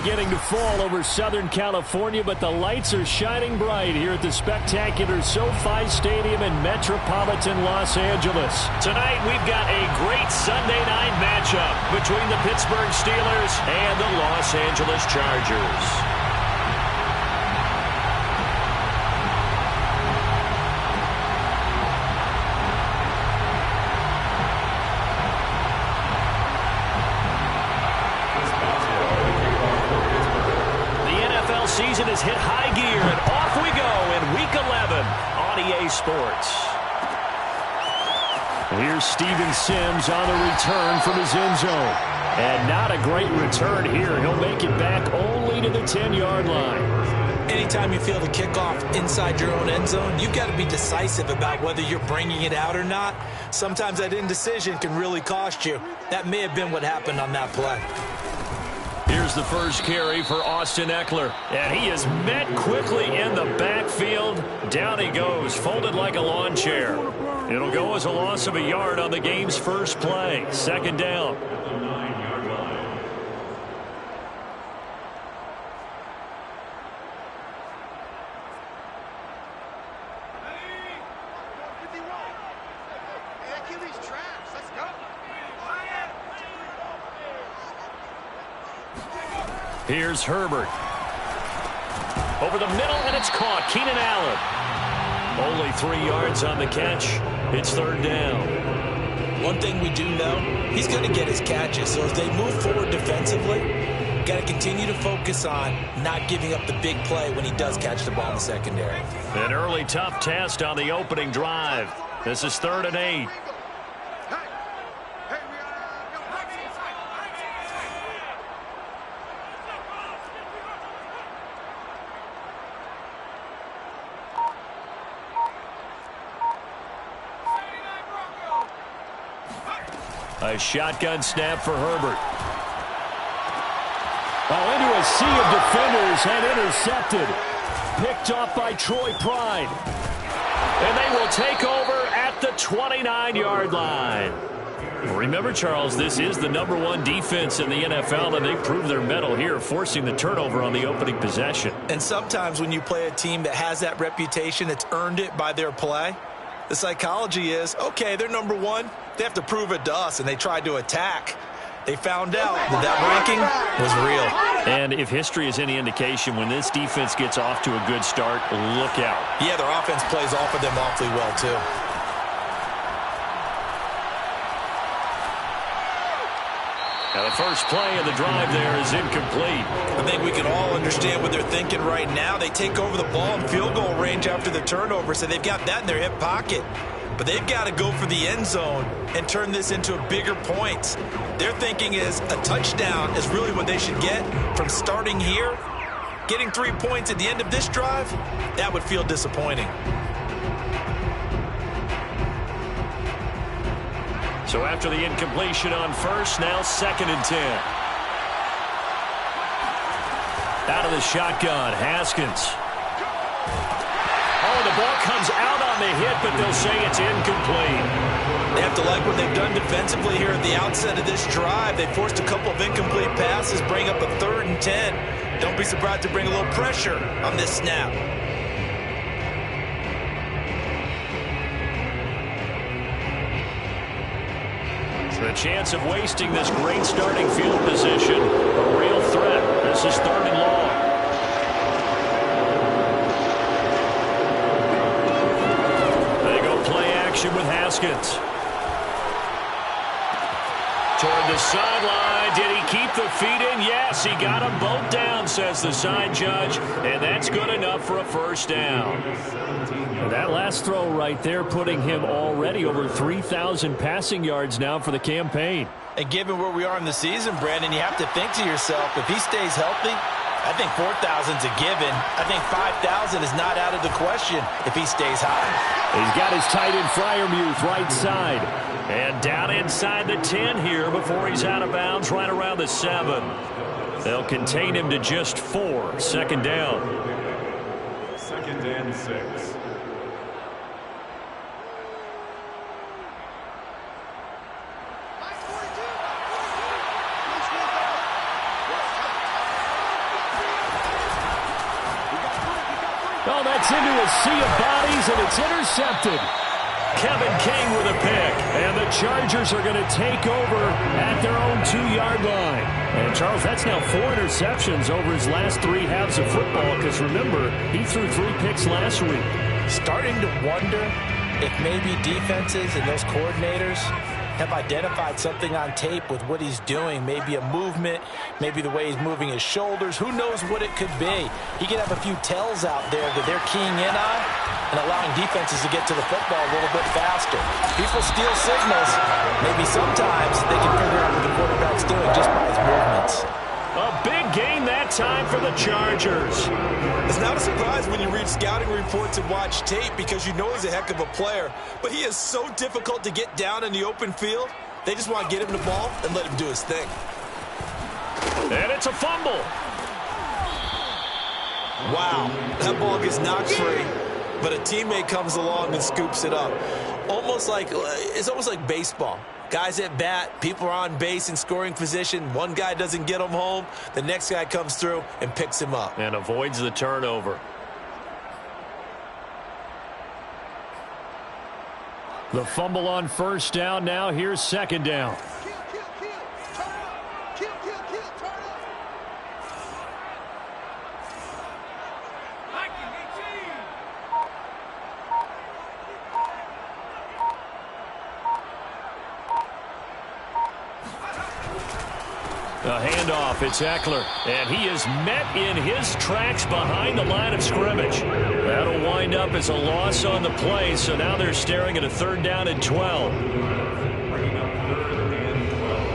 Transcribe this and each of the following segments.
beginning to fall over Southern California, but the lights are shining bright here at the spectacular SoFi Stadium in metropolitan Los Angeles. Tonight, we've got a great Sunday night matchup between the Pittsburgh Steelers and the Los Angeles Chargers. Season has hit high gear, and off we go in Week 11 on EA Sports. Here's Steven Sims on the return from his end zone. And not a great return here. He'll make it back only to the 10-yard line. Anytime you feel the kickoff inside your own end zone, you've got to be decisive about whether you're bringing it out or not. Sometimes that indecision can really cost you. That may have been what happened on that play. Here's the first carry for Austin Eckler. And he is met quickly in the backfield. Down he goes, folded like a lawn chair. It'll go as a loss of a yard on the game's first play. Second down. Here's Herbert. Over the middle, and it's caught. Keenan Allen. Only 3 yards on the catch. It's third down. One thing we do know, he's going to get his catches. So as they move forward defensively, got to continue to focus on not giving up the big play when he does catch the ball in the secondary. An early tough test on the opening drive. This is 3rd and 8. A shotgun snap for Herbert. Oh, into a sea of defenders and intercepted. Picked off by Troy Pride. And they will take over at the 29-yard line. Remember, Charles, this is the #1 defense in the NFL, and they proved their mettle here, forcing the turnover on the opening possession. And sometimes when you play a team that has that reputation, that's earned it by their play, the psychology is, okay, they're #1. They have to prove it to us, and they tried to attack. They found out that ranking was real. And if history is any indication, when this defense gets off to a good start, look out. Yeah, their offense plays off of them awfully well, too. Now, the first play of the drive there is incomplete. I think we can all understand what they're thinking right now. They take over the ball in field goal range after the turnover, so they've got that in their hip pocket. But they've got to go for the end zone and turn this into bigger points. Their thinking is a touchdown is really what they should get from starting here. Getting 3 points at the end of this drive, that would feel disappointing. So after the incompletion on first, now 2nd and 10. Out of the shotgun, Haskins. Oh, the ball comes out on the hit, but they'll say it's incomplete. They have to like what they've done defensively here at the outset of this drive. They forced a couple of incomplete passes, bring up a 3rd and 10. Don't be surprised to bring a little pressure on this snap. The chance of wasting this great starting field position, a real threat. This is 3rd and long. They go play action with Haskins. Toward the sideline. Did he keep the feet in? Yes, he got them both down, says the side judge. And that's good enough for a first down. And that last throw right there putting him already over 3,000 passing yards now for the campaign. And given where we are in the season, Brandon, you have to think to yourself, if he stays healthy, I think 4,000's a given. I think 5,000 is not out of the question if he stays high. He's got his tight end Freiermuth right side. And down inside the 10 here before he's out of bounds right around the 7. They'll contain him to just 4. 2nd down. 2nd and 6. Oh, that's into a sea of bodies, and it's intercepted. Kevin King with a pick, and the Chargers are going to take over at their own 2-yard line. And, Charles, that's now 4 interceptions over his last 3 halves of football, because, remember, he threw 3 picks last week. Starting to wonder if maybe defenses and those coordinators have identified something on tape with what he's doing. Maybe a movement, maybe the way he's moving his shoulders. Who knows what it could be? He could have a few tells out there that they're keying in on and allowing defenses to get to the football a little bit faster. People steal signals. Maybe sometimes they can figure out what the quarterback's doing just by his movements. A big gain that time for the Chargers. It's not a surprise when you read scouting reports and watch tape because you know he's a heck of a player, but he is so difficult to get down in the open field. They just want to get him the ball and let him do his thing. And it's a fumble. Wow, that ball gets knocked free, but a teammate comes along and scoops it up. It's almost like baseball. Guys at bat, people are on base in scoring position. One guy doesn't get him home. The next guy comes through and picks him up. And avoids the turnover. The fumble on first down. Now here's second down. A handoff, it's Eckler, and he is met in his tracks behind the line of scrimmage. That'll wind up as a loss on the play, so now they're staring at a 3rd down and 12. Bringing up 3rd and 12.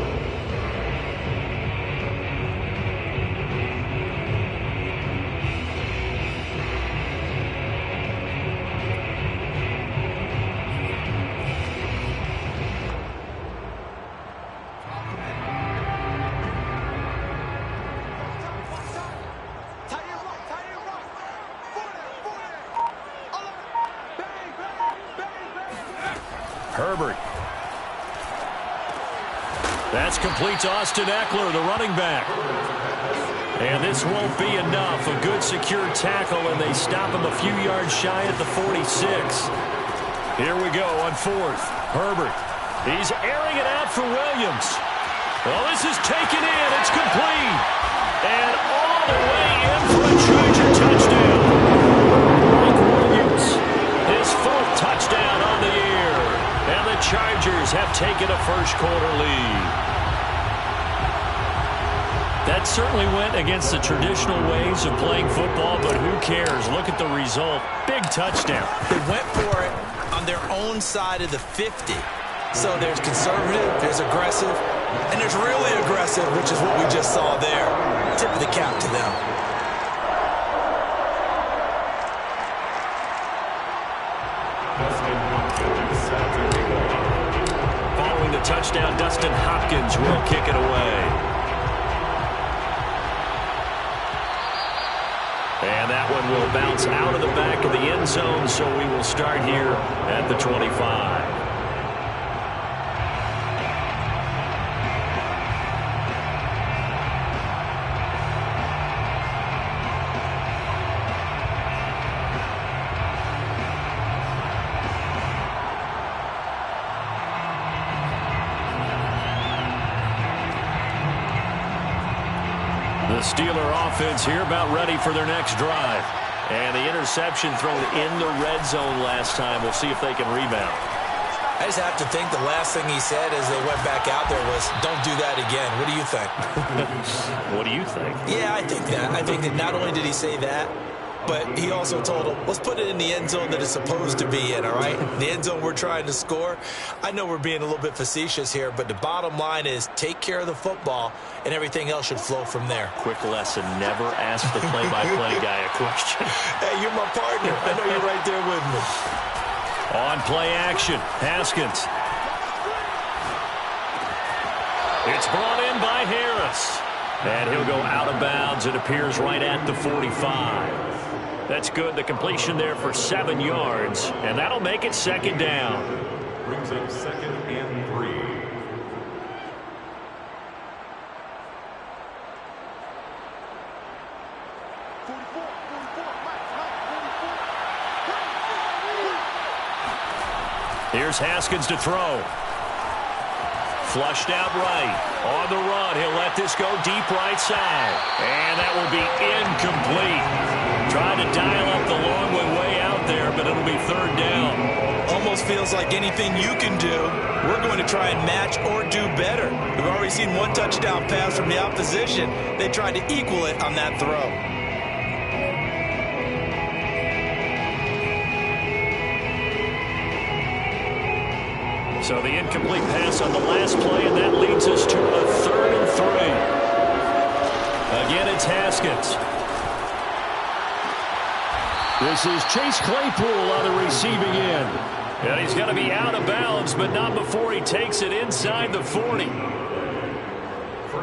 Herbert. That's complete to Austin Eckler, the running back. And this won't be enough. A good secure tackle, and they stop him a few yards shy at the 46. Here we go on 4th. Herbert. He's airing it out for Williams. Well, this is taken in. It's complete. And all the way in for a Charger touchdown. Mike Williams, his 4th touchdown on the year. And the Chargers have taken a first-quarter lead. That certainly went against the traditional ways of playing football, but who cares? Look at the result. Big touchdown. They went for it on their own side of the 50. So there's conservative, there's aggressive, and there's really aggressive, which is what we just saw there. Tip of the cap to them. Following the touchdown, Dustin Hopkins will kick it away. And that one will bounce out of the back of the end zone, so we will start here at the 25. The Steeler offense here about ready for their next drive. And the interception thrown in the red zone last time. We'll see if they can rebound. I just have to think the last thing he said as they went back out there was, don't do that again. What do you think? What do you think? Yeah, I think that. I think that not only did he say that, but he also told them, let's put it in the end zone that it's supposed to be in, all right? The end zone we're trying to score. I know we're being a little bit facetious here, but the bottom line is take care of the football, and everything else should flow from there. Quick lesson, never ask the play-by-play guy a question. Hey, you're my partner. I know you're right there with me. On play action, Haskins. It's brought in by Harris. And he'll go out of bounds. It appears right at the 45. That's good. The completion there for 7 yards. And that'll make it second down. Brings up 2nd and 3. Here's Haskins to throw. Flushed out right. On the run, he'll let this go deep right side. And that will be incomplete. Trying to dial up the long way out there, but it'll be third down. Almost feels like anything you can do, we're going to try and match or do better. We've already seen one touchdown pass from the opposition. They tried to equal it on that throw. So the incomplete pass on the last play, and that leads us to a 3rd and 3. Again, it's Haskins. This is Chase Claypool on the receiving end. And he's going to be out of bounds, but not before he takes it inside the 40.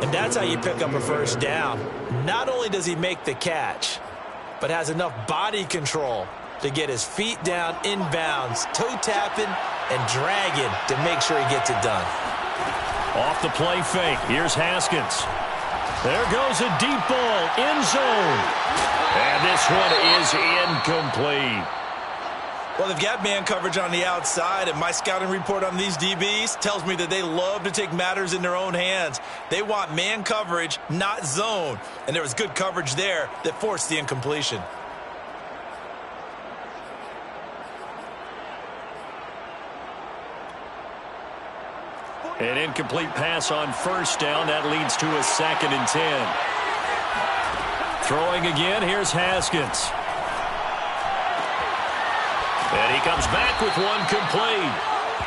And that's how you pick up a first down. Not only does he make the catch, but has enough body control to get his feet down inbounds, toe tapping and dragging to make sure he gets it done. Off the play fake. Here's Haskins. There goes a deep ball, end zone. And this one is incomplete. Well, they've got man coverage on the outside, and my scouting report on these DBs tells me that they love to take matters in their own hands. They want man coverage, not zone. And there was good coverage there that forced the incompletion. An incomplete pass on first down. That leads to a 2nd and 10. Throwing again. Here's Haskins. And he comes back with one complete.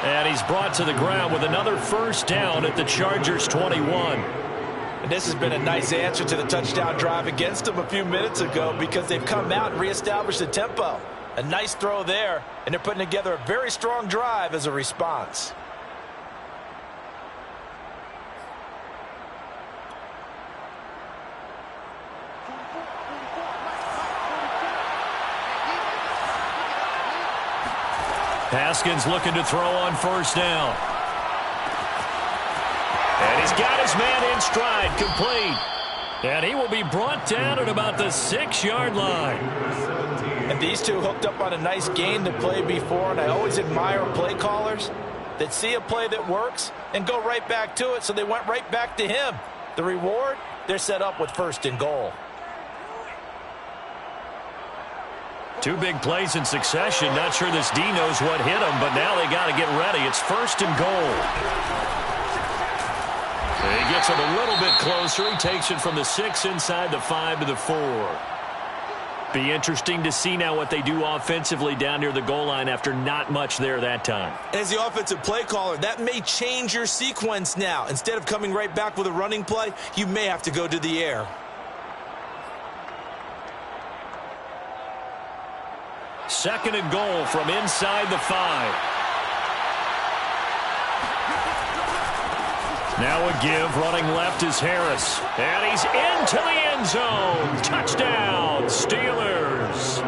And he's brought to the ground with another first down at the Chargers' 21. And this has been a nice answer to the touchdown drive against them a few minutes ago because they've come out and reestablished the tempo. A nice throw there, and they're putting together a very strong drive as a response. Haskins looking to throw on first down. And he's got his man in stride, complete. And he will be brought down at about the 6-yard line. And these two hooked up on a nice game that played before, and I always admire play callers that see a play that works and go right back to it, so they went right back to him. The reward, they're set up with 1st and goal. 2 big plays in succession. Not sure this D knows what hit him, but now they got to get ready. It's 1st and goal. He gets it a little bit closer. He takes it from the 6 inside the 5 to the 4. Be interesting to see now what they do offensively down near the goal line after not much there that time. As the offensive play caller, that may change your sequence now. Instead of coming right back with a running play, you may have to go to the air. Second and goal from inside the 5. Now a give, running left is Harris. And he's into the end zone. Touchdown, Steelers.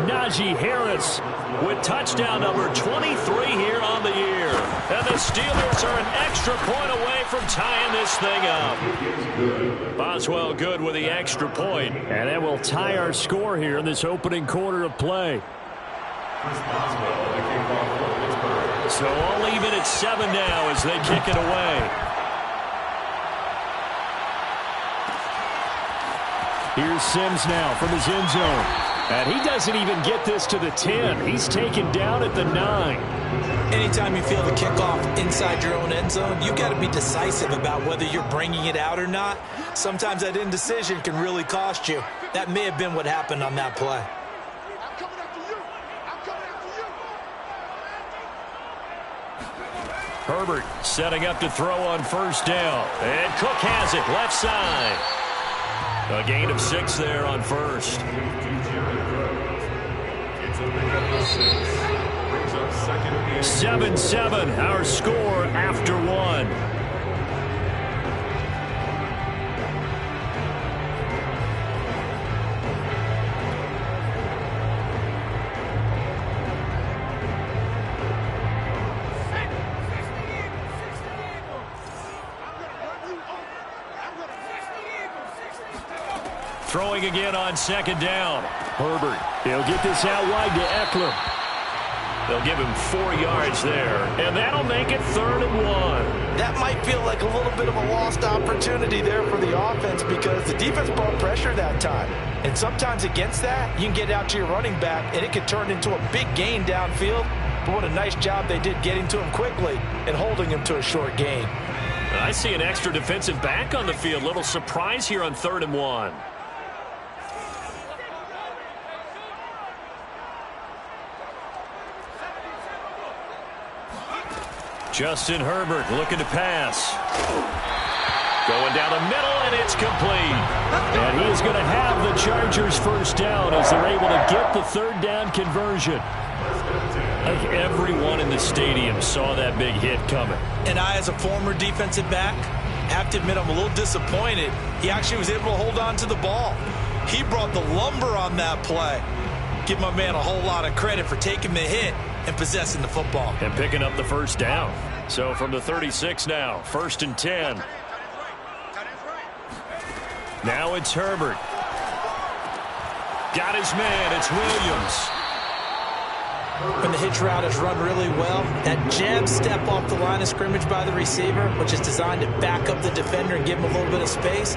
Najee Harris with touchdown number 23 here on the year. And the Steelers are an extra point away from tying this thing up. Boswell good with the extra point. And that will tie our score here in this opening quarter of play. So I'll leave it at 7 now as they kick it away. Here's Sims now from his end zone. And he doesn't even get this to the 10. He's taken down at the 9. Anytime you feel the kickoff inside your own end zone, you've got to be decisive about whether you're bringing it out or not. Sometimes that indecision can really cost you. That may have been what happened on that play. Herbert setting up to throw on first down. And Cook has it left side. A gain of 6 there on first. 7-7, our score after 1. Throwing again on second down. Herbert, he'll get this out wide to Eckler. They'll give him 4 yards there, and that'll make it 3rd and 1. That might feel like a little bit of a lost opportunity there for the offense because the defense brought pressure that time. And sometimes against that, you can get out to your running back, and it could turn into a big gain downfield. But what a nice job they did getting to him quickly and holding him to a short gain. I see an extra defensive back on the field. Little surprise here on 3rd and 1. Justin Herbert looking to pass. Going down the middle, and it's complete. And he is going to have the Chargers first down as they're able to get the 3rd down conversion. I think everyone in the stadium saw that big hit coming. And I, as a former defensive back, have to admit I'm a little disappointed. He actually was able to hold on to the ball. He brought the lumber on that play. Give my man a whole lot of credit for taking the hit and possessing the football. And picking up the first down. So from the 36 now, 1st and 10. Now it's Herbert. Got his man, it's Williams. When the hitch route is run really well, that jab step off the line of scrimmage by the receiver, which is designed to back up the defender and give him a little bit of space,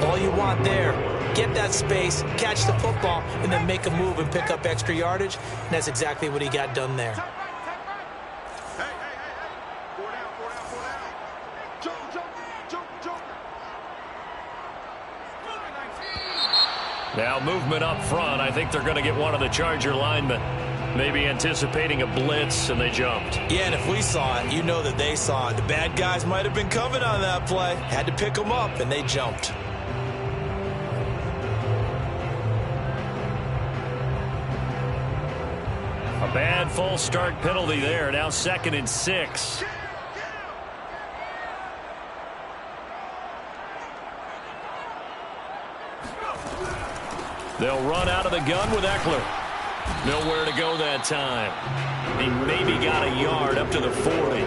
all you want there, get that space, catch the football, and then make a move and pick up extra yardage, and that's exactly what he got done there. Now movement up front. I think they're going to get one of the Charger linemen. Maybe anticipating a blitz, and they jumped. Yeah, and if we saw it, you know that they saw it. The bad guys might have been coming on that play. Had to pick them up, and they jumped. A bad false start penalty there. Now 2nd and 6. They'll run out of the gun with Eckler. Nowhere to go that time. He maybe got a yard up to the 40.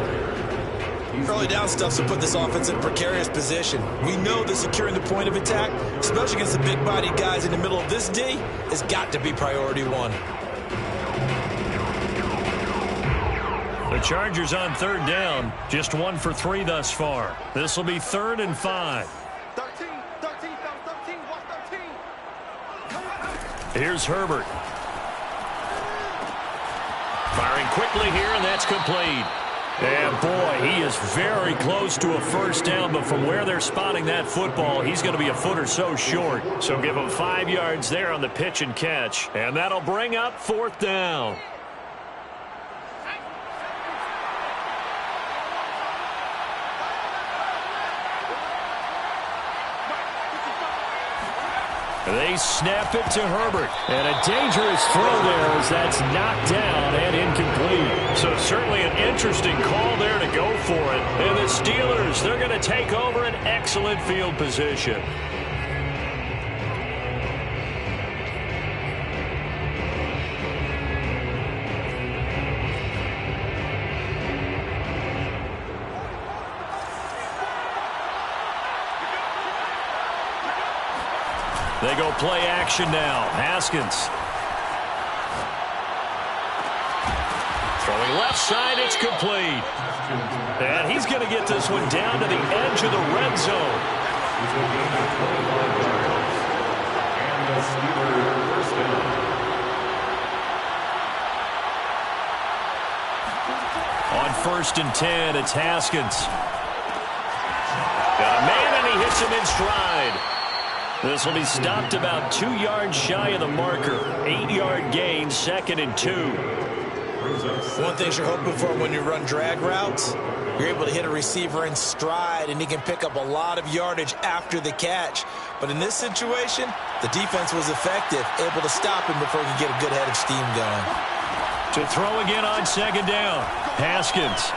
Early down stuff to put this offense in a precarious position. We know that securing the point of attack, especially against the big-bodied guys in the middle of this D, has got to be priority 1. The Chargers on 3rd down, just 1 for 3 thus far. This will be 3rd and 5. 13, watch 13. Here's Herbert. Firing quickly here, and that's complete. And, boy, he is very close to a first down, but from where they're spotting that football, he's going to be a foot or so short. So give him 5 yards there on the pitch and catch, and that'll bring up 4th down. They snap it to Herbert. And a dangerous throw there as that's knocked down and incomplete. So certainly an interesting call there to go for it. And the Steelers, they're going to take over an excellent field position. They go play action now. Haskins. Throwing left side, it's complete. And he's going to get this one down to the edge of the red zone. On 1st and 10, it's Haskins. Got a man, and he hits him in stride. This will be stopped about 2 yards shy of the marker. 8-yard gain, 2nd and 2. One thing you're hoping for when you run drag routes, you're able to hit a receiver in stride, and he can pick up a lot of yardage after the catch. But in this situation, the defense was effective, able to stop him before he could get a good head of steam going. To throw again on 2nd down. Haskins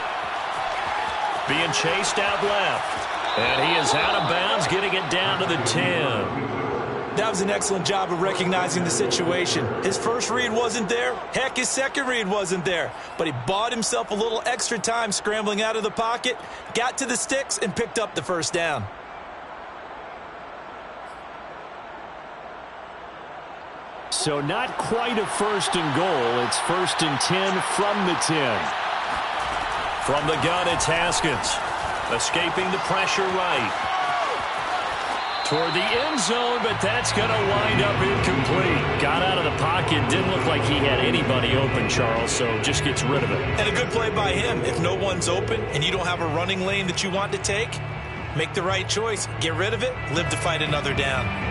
being chased out left. And he is out of bounds, getting it down to the 10. That was an excellent job of recognizing the situation. His first read wasn't there. Heck, his second read wasn't there. But he bought himself a little extra time scrambling out of the pocket, got to the sticks, and picked up the first down. So not quite a 1st and goal. It's 1st and 10 from the 10. From the gun, it's Haskins. Escaping the pressure right. Toward the end zone, but that's going to wind up incomplete. Got out of the pocket. Didn't look like he had anybody open, Charles, so just gets rid of it. And a good play by him. If no one's open and you don't have a running lane that you want to take, make the right choice. Get rid of it. Live to fight another down.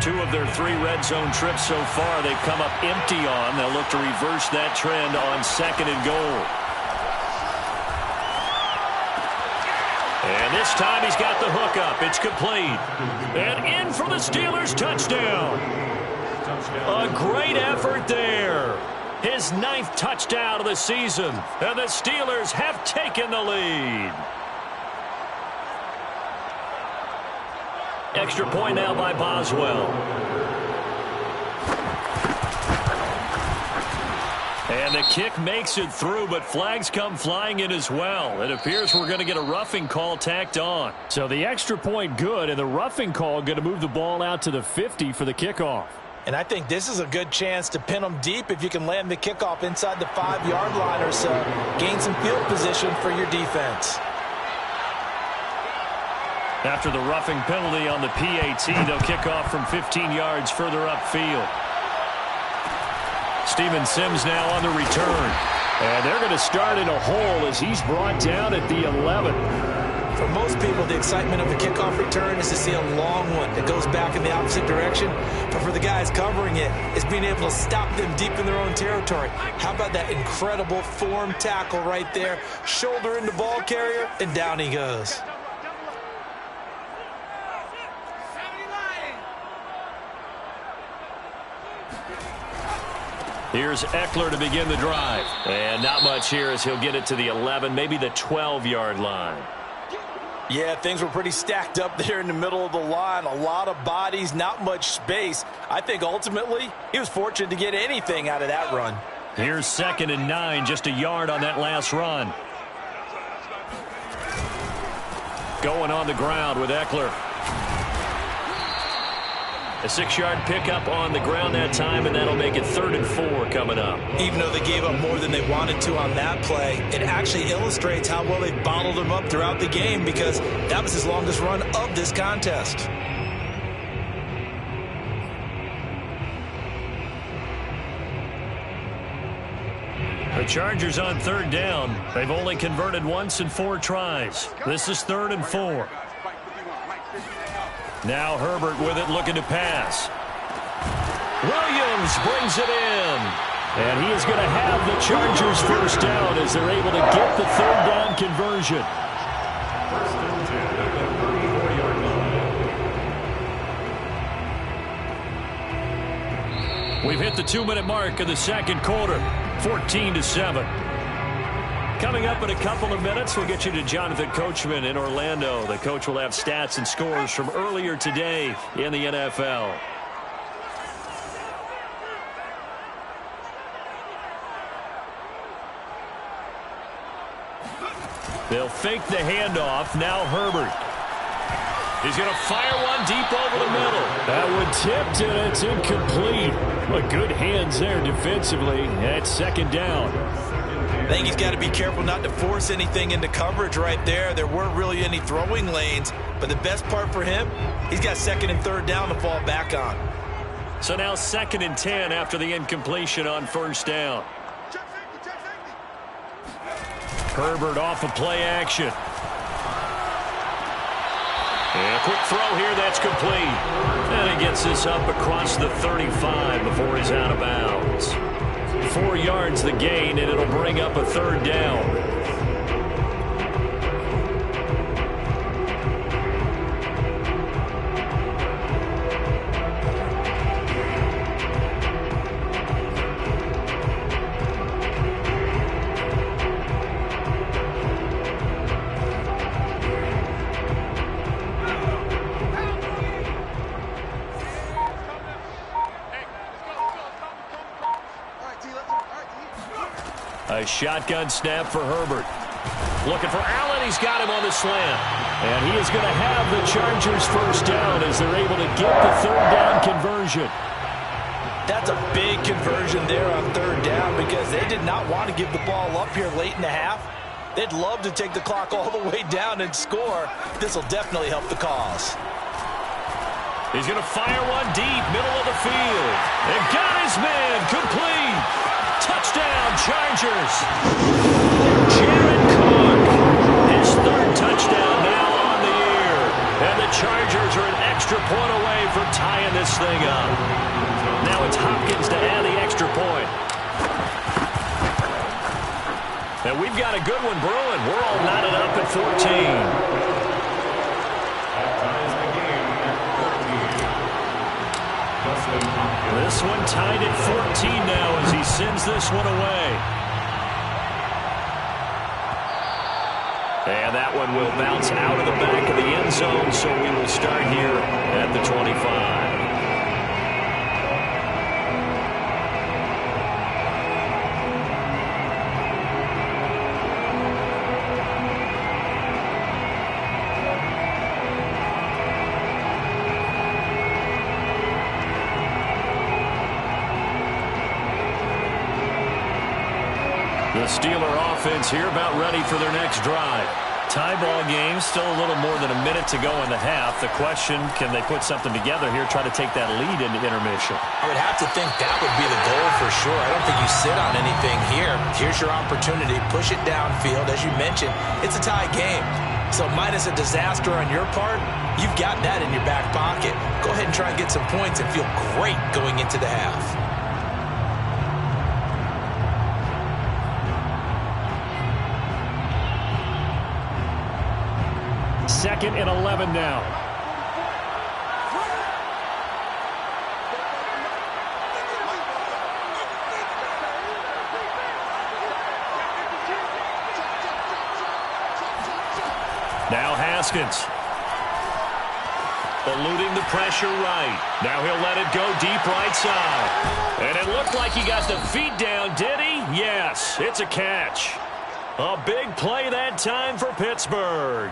Two of their 3 red zone trips so far, they've come up empty on. They'll look to reverse that trend on 2nd and goal. And this time he's got the hook up. It's complete. And in for the Steelers, touchdown. A great effort there. His 9th touchdown of the season. And the Steelers have taken the lead. Extra point now by Boswell. And the kick makes it through, but flags come flying in as well. It appears we're going to get a roughing call tacked on. So the extra point good, and the roughing call going to move the ball out to the 50 for the kickoff. And I think this is a good chance to pin them deep if you can land the kickoff inside the 5-yard line or so. Gain some field position for your defense. After the roughing penalty on the PAT, they'll kick off from 15 yards further upfield. Steven Sims now on the return. And they're going to start in a hole as he's brought down at the 11. For most people, the excitement of a kickoff return is to see a long one that goes back in the opposite direction. But for the guys covering it, it's being able to stop them deep in their own territory. How about that incredible form tackle right there? Shoulder into ball carrier, and down he goes. Here's Eckler to begin the drive. And not much here as he'll get it to the 11, maybe the 12-yard line. Yeah, things were pretty stacked up there in the middle of the line. A lot of bodies, not much space. I think ultimately he was fortunate to get anything out of that run. Here's 2nd and 9, just a yard on that last run. Going on the ground with Eckler. A 6-yard pickup on the ground that time, and that'll make it 3rd and 4 coming up. Even though they gave up more than they wanted to on that play, it actually illustrates how well they bottled him up throughout the game because that was his longest run of this contest. The Chargers on 3rd down. They've only converted once in 4 tries. This is 3rd and 4. Now Herbert with it, looking to pass. Williams brings it in. And he is going to have the Chargers 1st down as they're able to get the 3rd down conversion. 1st and 10 at the 34-yard line. We've hit the 2-minute mark of the 2nd quarter. 14-7. Coming up in a couple of minutes, we'll get you to Jonathan Coachman in Orlando. The coach will have stats and scores from earlier today in the NFL. They'll fake the handoff. Now Herbert. He's going to fire one deep over the middle. That one tipped, and it's incomplete. But good hands there defensively. That's 2nd down. I think he's got to be careful not to force anything into coverage right there. There weren't really any throwing lanes, but the best part for him, he's got 2nd and 3rd down to fall back on. So now 2nd and 10 after the incompletion on 1st down. Herbert off of play action. And a quick throw here, that's complete. And he gets this up across the 35 before he's out of bounds. 4 yards the gain, and it'll bring up a 3rd down. A shotgun snap for Herbert. Looking for Allen. He's got him on the slant. And he is going to have the Chargers first down as they're able to get the third down conversion. That's a big conversion there on third down because they did not want to give the ball up here late in the half. They'd love to take the clock all the way down and score. This will definitely help the cause. He's going to fire one deep, middle of the field. And got his man, complete. Touchdown, Chargers. Jared Cook, his third touchdown now on the year. And the Chargers are an extra point away from tying this thing up. Now it's Hopkins to add the extra point. And we've got a good one brewing. We're all knotted up at 14. This one tied at 14 now as he sends this one away. And that one will bounce out of the back of the end zone, so we will start here at the 25. The Steeler offense here about ready for their next drive. Tie ball game, still a little more than a minute to go in the half. The question, can they put something together here, try to take that lead into intermission? I would have to think that would be the goal for sure. I don't think you sit on anything here. Here's your opportunity. Push it downfield. As you mentioned, it's a tie game. So minus a disaster on your part, you've got that in your back pocket. Go ahead and try and get some points and feel great going into the half. Second and 11 now. Now Haskins. Eluding the pressure right. Now he'll let it go deep right side. And it looked like he got the feet down, did he? Yes, it's a catch. A big play that time for Pittsburgh.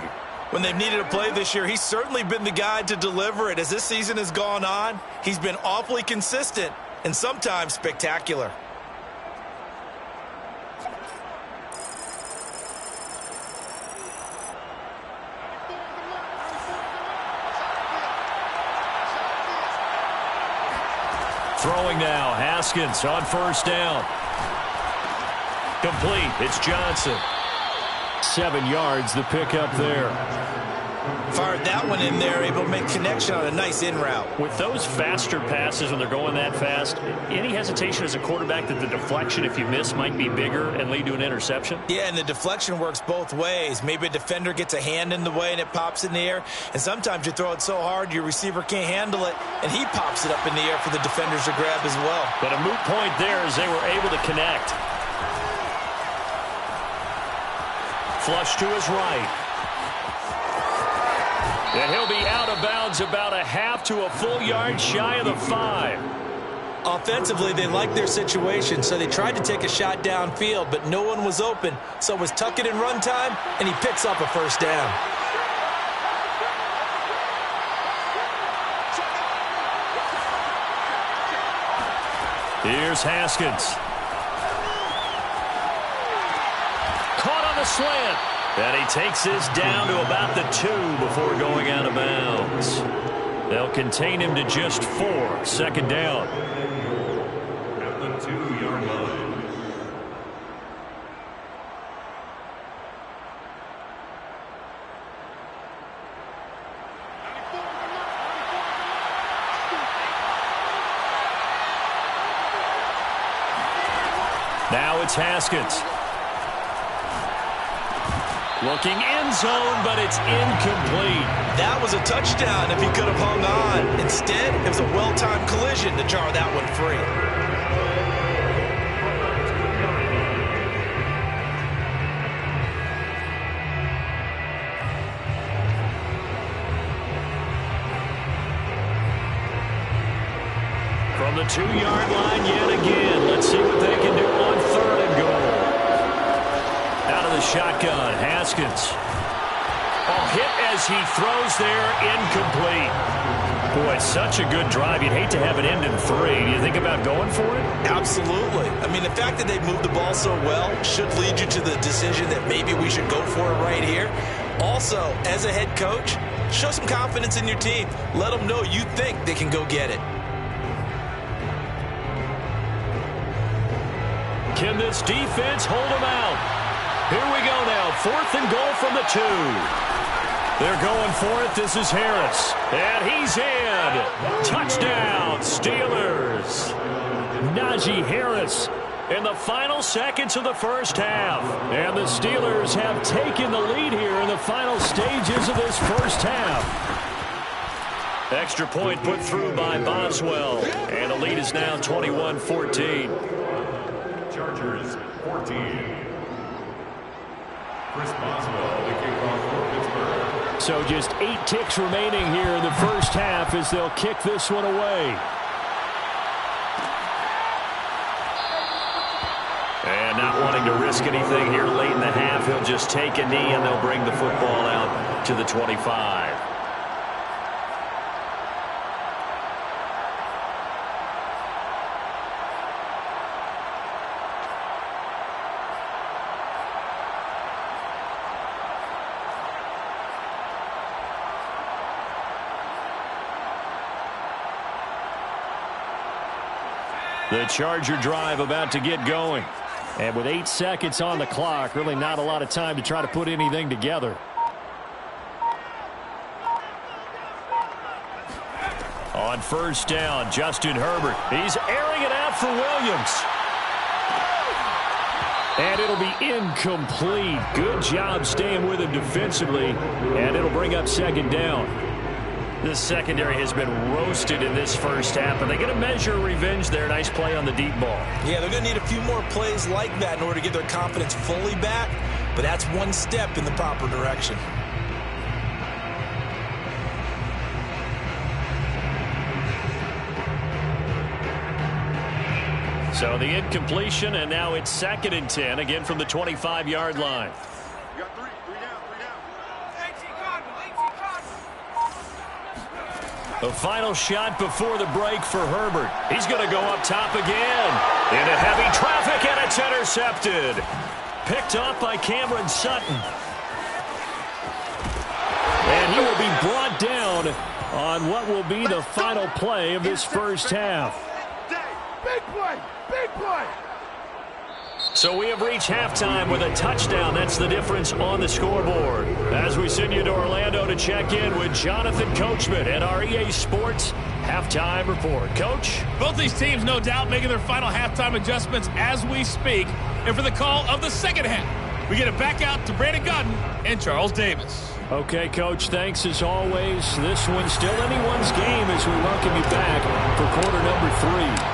When they've needed a play this year, he's certainly been the guy to deliver it. As this season has gone on, he's been awfully consistent and sometimes spectacular. Throwing now, Haskins on first down. Complete, it's Johnson. 7 yards, the pickup there. Fired that one in there, able to make connection on a nice in route. With those faster passes when they're going that fast, any hesitation as a quarterback that the deflection, if you miss, might be bigger and lead to an interception? Yeah, and the deflection works both ways. Maybe a defender gets a hand in the way and it pops in the air, and sometimes you throw it so hard your receiver can't handle it, and he pops it up in the air for the defenders to grab as well. But a moot point there as they were able to connect. Flush to his right. And he'll be out of bounds about a half to a full yard shy of the 5. Offensively, they liked their situation, so they tried to take a shot downfield, but no one was open. So it was tuck it in run time, and he picks up a first down. Here's Haskins. Caught on the slant. And he takes this down to about the 2 before going out of bounds. They'll contain him to just 4. Second down. At the 2-yard line. Now it's Haskins. Looking end zone, but it's incomplete. That was a touchdown if he could have hung on. Instead, it was a well-timed collision to jar that one free. From the 2-yard line yet again. Let's see what they can do on third and goal. Out of the shotgun, Haskins. Oh, hit as he throws there, incomplete. Boy, such a good drive. You'd hate to have it end in 3. Do you think about going for it? Absolutely. I mean, the fact that they moved the ball so well should lead you to the decision that maybe we should go for it right here. Also, as a head coach, show some confidence in your team. Let them know you think they can go get it. Can this defense hold them out? Here we go now. 4th and goal from the 2. They're going for it. This is Harris. And he's in. Touchdown, Steelers. Najee Harris in the final seconds of the first half. And the Steelers have taken the lead here in the final stages of this first half. Extra point put through by Boswell. And the lead is now 21-14. Chargers 14. Chris Boswell, the kickoff for Pittsburgh. So just 8 ticks remaining here in the first half as they'll kick this one away. And not wanting to risk anything here late in the half, he'll just take a knee and they'll bring the football out to the 25. The Charger drive about to get going. And with 8 seconds on the clock, really not a lot of time to try to put anything together. On first down, Justin Herbert. He's airing it out for Williams. And it'll be incomplete. Good job staying with him defensively. And it'll bring up second down. This secondary has been roasted in this first half, and they're going to measure revenge there. Nice play on the deep ball. Yeah, they're going to need a few more plays like that in order to get their confidence fully back, but that's one step in the proper direction. So the incompletion, and now it's 2nd and 10, again from the 25-yard line. You got 3 down. The final shot before the break for Herbert. He's going to go up top again. Into heavy traffic, and it's intercepted. Picked off by Cameron Sutton. And he will be brought down on what will be the final play of this first half. Big play! Big play! So we have reached halftime with a touchdown. That's the difference on the scoreboard. As we send you to Orlando to check in with Jonathan Coachman at our EA Sports Halftime Report. Coach? Both these teams, no doubt, making their final halftime adjustments as we speak. And for the call of the second half, we get it back out to Brandon Godden and Charles Davis. Okay, Coach, thanks as always. This one's still anyone's game as we welcome you back for quarter number 3.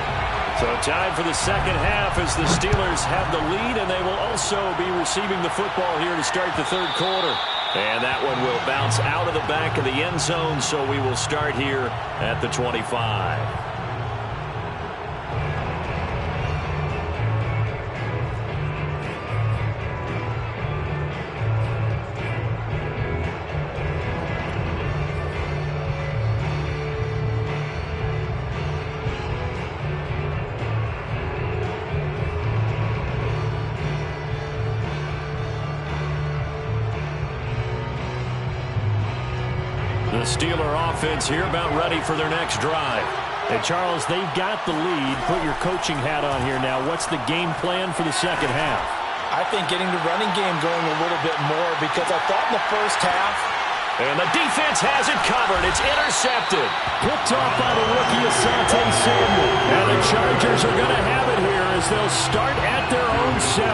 So time for the second half as the Steelers have the lead, and they will also be receiving the football here to start the third quarter. And that one will bounce out of the back of the end zone, so we will start here at the 25. The Steeler offense here about ready for their next drive. And Charles, they've got the lead. Put your coaching hat on here now. What's the game plan for the second half? I think getting the running game going a little bit more, because I thought in the first half. And the defense has it covered. It's intercepted. Picked off by the rookie Asante Samuel. And the Chargers are going to have it here as they'll start at their own 7.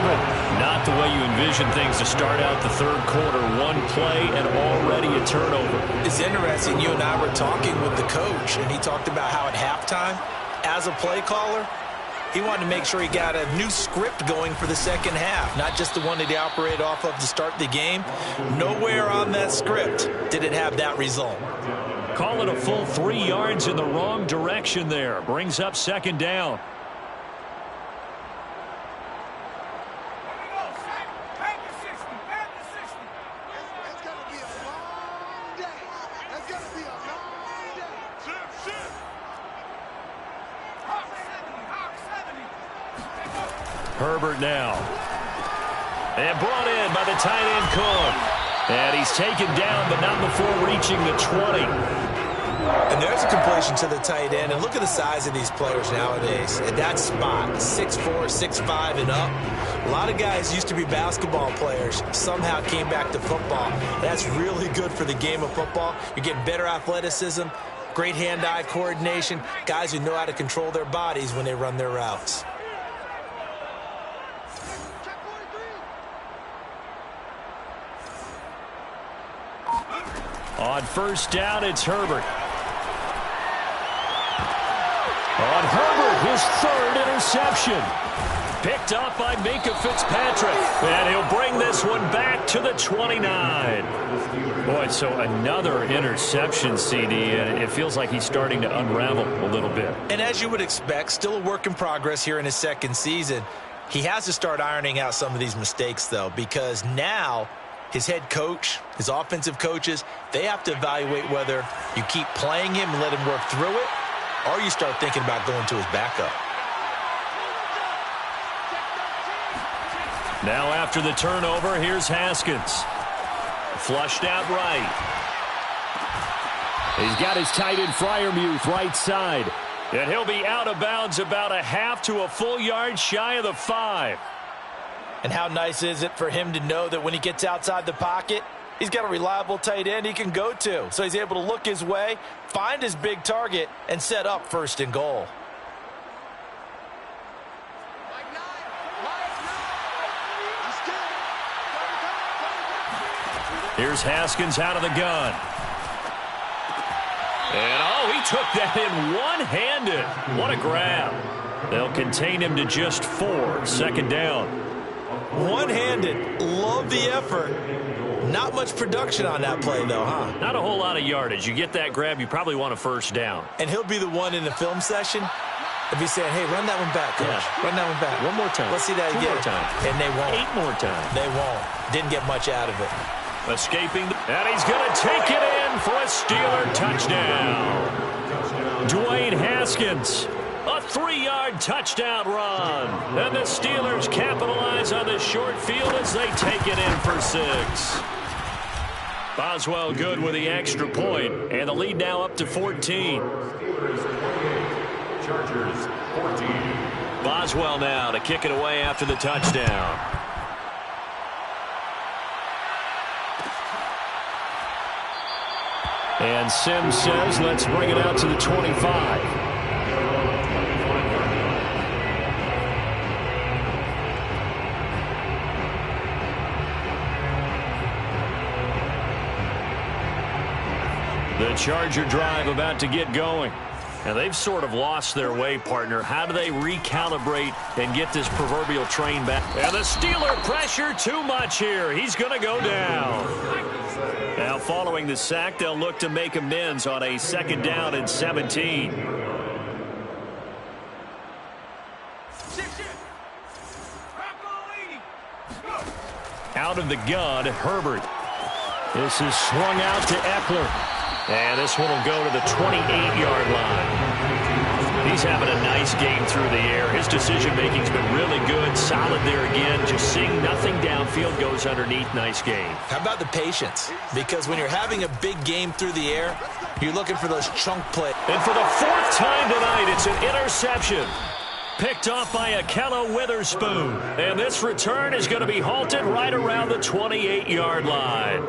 Not the way you envision things to start out the third quarter. One play and already a turnover. It's interesting. You and I were talking with the coach, and he talked about how at halftime, as a play caller, he wanted to make sure he got a new script going for the second half, not just the one that he operated off of to start the game. Nowhere on that script did it have that result. Call it a full 3 yards in the wrong direction there. Brings up second down. Herbert now. And brought in by the tight end Cook. And he's taken down, but not before reaching the 20. And there's a completion to the tight end. And look at the size of these players nowadays. At that spot, 6'4", 6'5", and up. A lot of guys used to be basketball players, somehow came back to football. That's really good for the game of football. You're getting better athleticism, great hand-eye coordination, guys who know how to control their bodies when they run their routes. On first down, it's Herbert. On Herbert, his third interception. Picked up by Minkah Fitzpatrick. And he'll bring this one back to the 29. Boy, so another interception, CD, and it feels like he's starting to unravel a little bit. And as you would expect, still a work in progress here in his second season. He has to start ironing out some of these mistakes, though, because now his head coach, his offensive coaches, they have to evaluate whether you keep playing him and let him work through it, or you start thinking about going to his backup. Now after the turnover, here's Haskins. Flushed out right. He's got his tight end Freiermuth right side. And he'll be out of bounds about a half to a full yard shy of the 5. And how nice is it for him to know that when he gets outside the pocket, he's got a reliable tight end he can go to. So he's able to look his way, find his big target, and set up first and goal. Here's Haskins out of the gun. And, oh, he took that in one-handed. What a grab. They'll contain him to just 4. Second down. One-handed. Love the effort. Not much production on that play, though, huh? Not a whole lot of yardage. You get that grab, you probably want a first down. And he'll be the one in the film session if he's saying, hey, run that one back, coach. Yeah. Run that one back. One more time. Let's see that again. 2 more times. And they won't. 8 more times. They won't. Didn't get much out of it. Escaping, and he's going to take it in for a Steeler touchdown. Dwayne Haskins, a 3-yard touchdown run. And the Steelers capitalize on the short field as they take it in for 6. Boswell good with the extra point, and the lead now up to 14. Chargers 14. Boswell now to kick it away after the touchdown. And Sims says, let's bring it out to the 25. The Charger drive about to get going. And they've sort of lost their way, partner. How do they recalibrate and get this proverbial train back? And the Steeler pressure too much here. He's going to go down. Now following the sack, they'll look to make amends on a 2nd down and 17. Out of the gun, Herbert. This is swung out to Eckler. And this one will go to the 28-yard line. He's having a nice game through the air. His decision-making's been really good. Solid there again. Just seeing nothing downfield goes underneath. Nice game. How about the patience? Because when you're having a big game through the air, you're looking for those chunk plays. And for the 4th time tonight, it's an interception. Picked off by Akello Witherspoon. And this return is going to be halted right around the 28-yard line.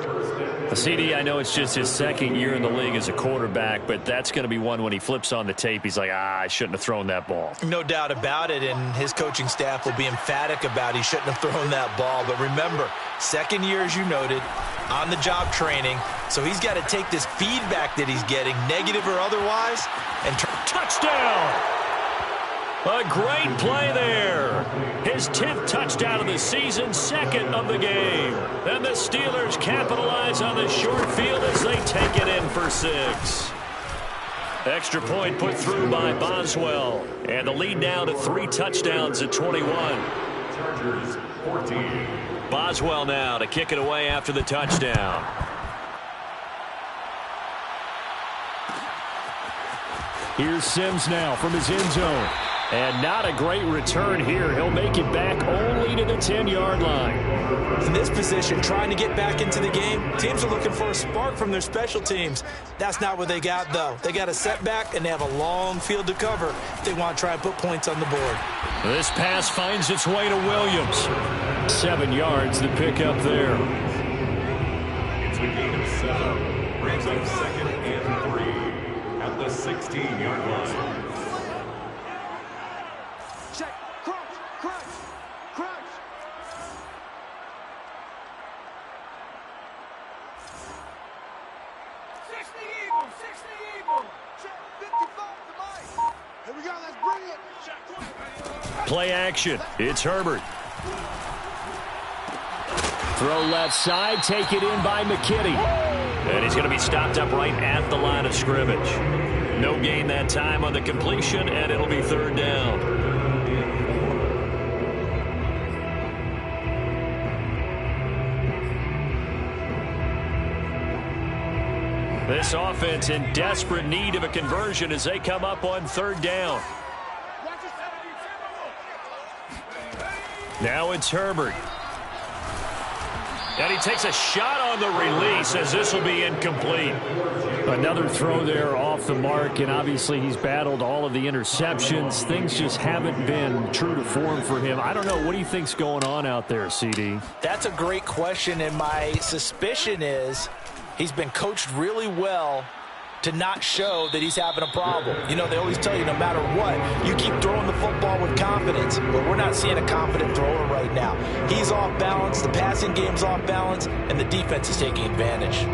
CD, I know it's just his 2nd year in the league as a quarterback, but that's going to be one when he flips on the tape. He's like, I shouldn't have thrown that ball. No doubt about it, and his coaching staff will be emphatic about he shouldn't have thrown that ball. But remember, 2nd year, as you noted, on-the-job training, so he's got to take this feedback that he's getting, negative or otherwise, and touchdown! A great play there. His 10th touchdown of the season, 2nd of the game. And the Steelers capitalize on the short field as they take it in for 6. Extra point put through by Boswell. And the lead now to 3 touchdowns at 21. Chargers 14. Boswell now to kick it away after the touchdown. Here's Sims now from his end zone. And not a great return here. He'll make it back only to the 10-yard line. In this position, trying to get back into the game, teams are looking for a spark from their special teams. That's not what they got, though. They got a setback, and they have a long field to cover if they want to try and put points on the board. This pass finds its way to Williams. 7 yards, the pickup there. It's a gain of 7. Brings up 2nd and 3 at the 16-yard line. Check. Crunch. Crunch. Crunch. Check. 55 to Mike. Here we go. Let's bring it. Check. Play action. It's Herbert. Throw left side. Take it in by McKinney. And he's going to be stopped up right at the line of scrimmage. No gain that time on the completion, and it'll be 3rd down. This offense in desperate need of a conversion as they come up on 3rd down. Now it's Herbert. And he takes a shot on the release as this will be incomplete. Another throw there off the mark, and obviously he's battled all of the interceptions. Things just haven't been true to form for him. I don't know. What do you think's going on out there, CD? That's a great question, and my suspicion is he's been coached really well to not show that he's having a problem. You know, they always tell you no matter what, you keep throwing the football with confidence. But we're not seeing a confident thrower right now. He's off balance, the passing game's off balance, and the defense is taking advantage.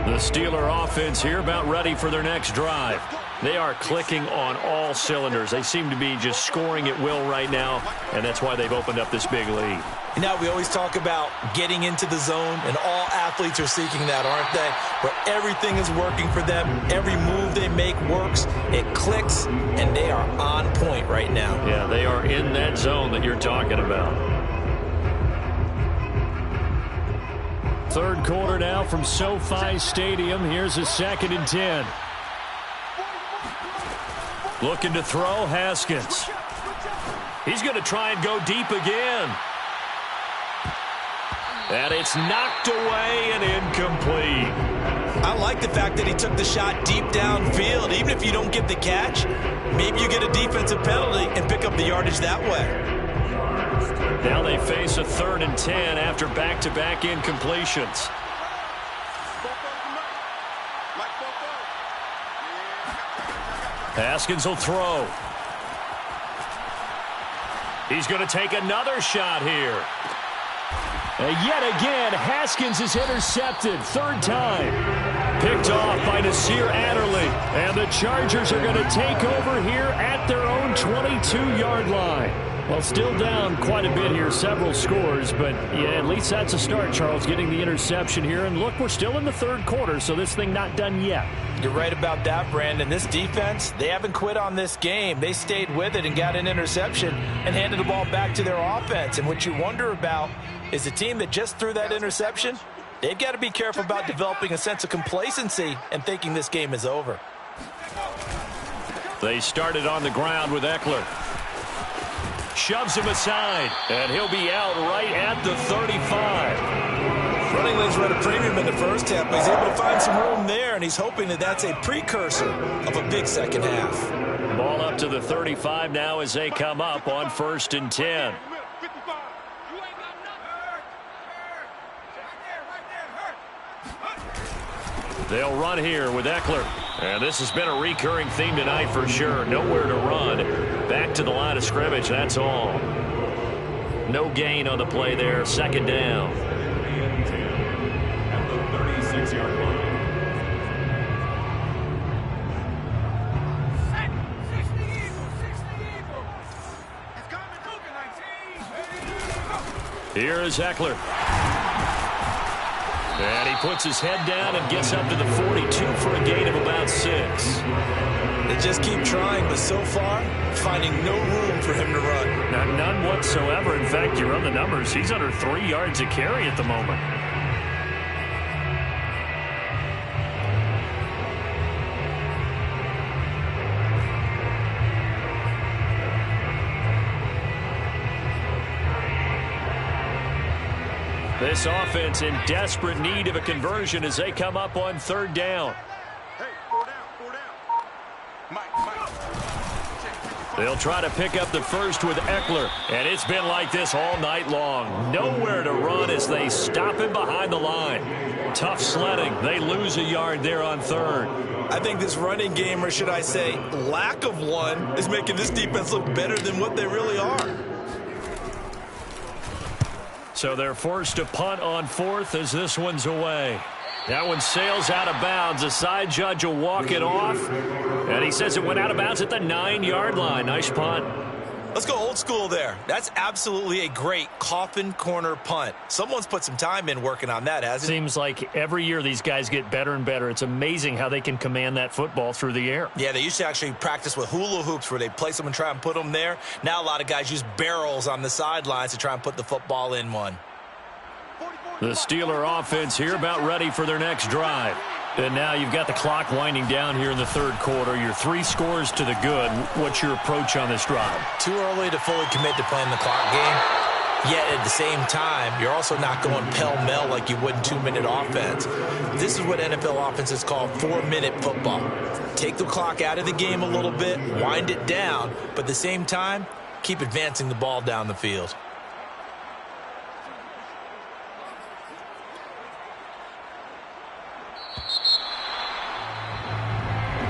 The Steeler offense here about ready for their next drive. They are clicking on all cylinders. They seem to be just scoring at will right now, and that's why they've opened up this big lead. You know, we always talk about getting into the zone, and all athletes are seeking that, aren't they? Where everything is working for them. Every move they make works. It clicks, and they are on point right now. Yeah, they are in that zone that you're talking about. 3rd quarter now from SoFi Stadium. Here's a 2nd and 10. Looking to throw, Haskins. He's going to try and go deep again. And it's knocked away and incomplete. I like the fact that he took the shot deep downfield. Even if you don't get the catch, maybe you get a defensive penalty and pick up the yardage that way. Now they face a 3rd and 10 after back-to-back incompletions. Haskins will throw. He's going to take another shot here. And yet again, Haskins is intercepted. 3rd time. Picked off by Nasir Adderley. And the Chargers are going to take over here at their own 22-yard line. Well, still down quite a bit here, several scores, but yeah, at least that's a start, Charles, getting the interception here. And look, we're still in the 3rd quarter, so this thing not done yet. You're right about that, Brandon. This defense, they haven't quit on this game. They stayed with it and got an interception and handed the ball back to their offense. And what you wonder about is the team that just threw that interception, they've got to be careful about developing a sense of complacency and thinking this game is over. They started on the ground with Eckler. Shoves him aside, and he'll be out right at the 35. Running lanes were at a premium in the first half, but he's able to find some room there, and he's hoping that that's a precursor of a big second half. Ball up to the 35 now as they come up on 1st and 10. They'll run here with Eckler. And this has been a recurring theme tonight for sure. Nowhere to run. Back to the line of scrimmage, that's all. No gain on the play there. 2nd down. At the 36-yard line. Here is Eckler. And he puts his head down and gets up to the 42 for a gain of about 6. They just keep trying, but so far, finding no room for him to run. None whatsoever. In fact, you run the numbers. He's under 3 yards a carry at the moment. This offense in desperate need of a conversion as they come up on 3rd down. Hey, 4 down. Mike. They'll try to pick up the first with Eckler, and it's been like this all night long. Nowhere to run as they stop him behind the line. Tough sledding. They lose a yard there on 3rd. I think this running game, or should I say lack of one, is making this defense look better than what they really are. So they're forced to punt on 4th as this one's away. That one sails out of bounds. The side judge will walk it off. And he says it went out of bounds at the 9-yard line. Nice punt. Let's go old school there. That's absolutely a great coffin corner punt. Someone's put some time in working on that, hasn't it? Seems like every year these guys get better and better. It's amazing how they can command that football through the air. Yeah, they used to actually practice with hula hoops where they place them and try and put them there. Now a lot of guys use barrels on the sidelines to try and put the football in one. The Steeler offense here about ready for their next drive. And now you've got the clock winding down here in the 3rd quarter. You're 3 scores to the good. What's your approach on this drive? Too early to fully commit to playing the clock game. Yet at the same time, you're also not going pell-mell like you would in 2-minute offense. This is what NFL offenses call 4-minute football. Take the clock out of the game a little bit, wind it down, but at the same time, keep advancing the ball down the field.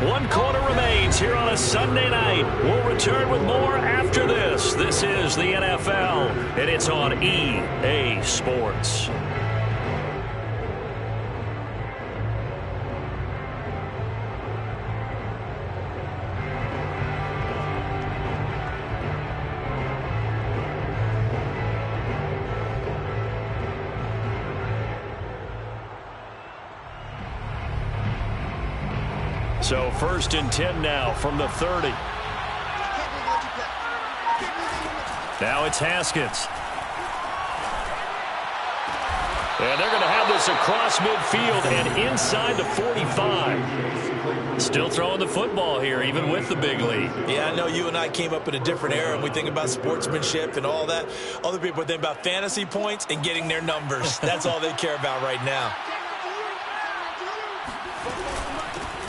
One quarter remains here on a Sunday night. We'll return with more after this. This is the NFL, and it's on EA Sports. So 1st and 10 now from the 30. Now it's Haskins. And they're going to have this across midfield and inside the 45. Still throwing the football here, even with the big lead. Yeah, I know you and I came up in a different era, and we think about sportsmanship and all that. Other people think about fantasy points and getting their numbers. That's all they care about right now.